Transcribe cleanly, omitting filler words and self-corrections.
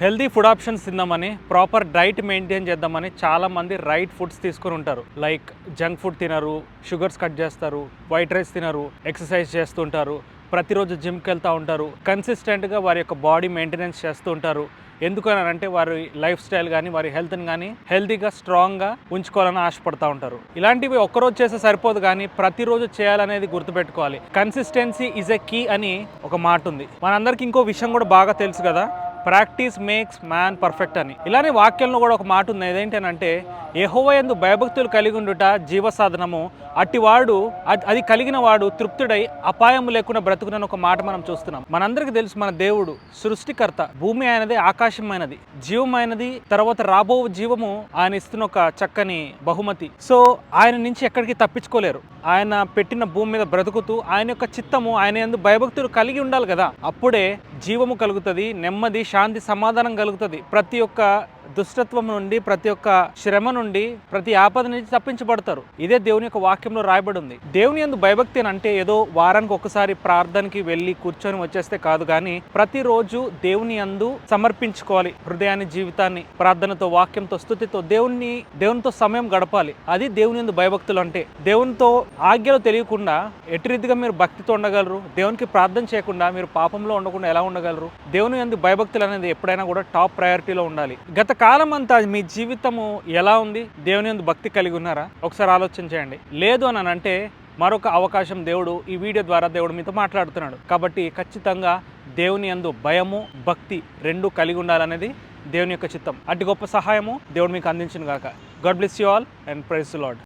Healthy food options తిందామని, proper diet maintain చేద్దామని చాలామంది రైట్ ఫుడ్స్ తీసుకొని ఉంటారు. లైక్ జంక్ ఫుడ్ తినరు, షుగర్స్ కట్ చేస్తారు, వైట్ రైస్ తినరు, ఎక్సర్సైజ్ చేస్తుంటారు, ప్రతిరోజు జిమ్కి వెళ్తూ ఉంటారు, కన్సిస్టెంట్గా వారి యొక్క బాడీ మెయింటెనెన్స్ చేస్తూ ఉంటారు. ఎందుకనంటే వారి లైఫ్ స్టైల్ కానీ వారి హెల్త్ని కానీ హెల్తీగా స్ట్రాంగ్గా ఉంచుకోవాలని ఆశపడుతూ ఉంటారు. ఇలాంటివి ఒక్కరోజు చేస్తే సరిపోదు, కానీ ప్రతిరోజు చేయాలనేది గుర్తుపెట్టుకోవాలి. కన్సిస్టెన్సీ ఈజ్ ఎ కీ అని ఒక మాట ఉంది. మనందరికీ ఇంకో విషయం కూడా బాగా తెలుసు కదా, ప్రాక్టీస్ మేక్స్ మ్యాన్ పర్ఫెక్ట్ అని. ఇలానే వాక్యంలో కూడా ఒక మాట ఉంది. ఏదేంటనంటే, యెహోవా యందు భయభక్తులు కలిగి ఉండుట జీవసాధనము, అట్టివాడు అది కలిగిన వాడు తృప్తుడై అపాయము లేకుండా బ్రతుకునని ఒక మాట మనం చూస్తున్నాం. మనందరికీ తెలుసు, మన దేవుడు సృష్టికర్త. భూమి ఆయనది, ఆకాశమైనది, జీవమైనది, తర్వాత రాబో జీవము ఆయన ఇస్తున్న ఒక చక్కని బహుమతి. సో ఆయన నుంచి ఎక్కడికి తప్పించుకోలేరు. ఆయన పెట్టిన భూమి మీద బ్రతుకుతూ ఆయన యొక్క చిత్తము, ఆయన యందు భయభక్తులు కలిగి ఉండాలి కదా. అప్పుడే జీవము కలుగుతుంది, నెమ్మది, శాంతి, సమాధానం కలుగుతుంది. ప్రతి ఒక్క దుష్టత్వం నుండి, ప్రతి ఒక్క శ్రమ నుండి, ప్రతి ఆపద నుంచి తప్పించబడతారు. ఇదే దేవుని యొక్క వాక్యంలో రాయబడి ఉంది. దేవుని యందు భయభక్తి అంటే ఏదో వారానికి ఒకసారి ప్రార్థనకి వెళ్ళి కూర్చొని వచ్చేస్తే కాదు, కానీ ప్రతిరోజు దేవుని యందు సమర్పించుకోవాలి. హృదయాన్ని, జీవితాన్ని ప్రార్థనతో, వాక్యంతో, స్తుతితో దేవునితో సమయం గడపాలి. అది దేవుని యందు భయభక్తులు అంటే. దేవునితో ఆజ్ఞలు తెలియకుండా ఎటు రీతిగా మీరు భక్తితో ఉండగలరు? దేవునికి ప్రార్థన చేయకుండా మీరు పాపంలో ఉండకుండా ఎలా ఉండగలరు? దేవుని యందు భయభక్తులు అనేది ఎప్పుడైనా కూడా టాప్ ప్రయారిటీలో ఉండాలి. గత కాలం అంతా మీ జీవితము ఎలా ఉంది? దేవుని యందు భక్తి కలిగి ఉన్నారా? ఒకసారి ఆలోచన చేయండి. లేదు అని అంటే మరొక అవకాశం దేవుడు ఈ వీడియో ద్వారా దేవుడు మీతో మాట్లాడుతున్నాడు. కాబట్టి ఖచ్చితంగా దేవుని యందు భయము, భక్తి రెండు కలిగి ఉండాలనేది దేవుని యొక్క చిత్తం. అట్టి గొప్ప సహాయము దేవుడు మీకు అందించును గాక. God bless you all and praise the lord.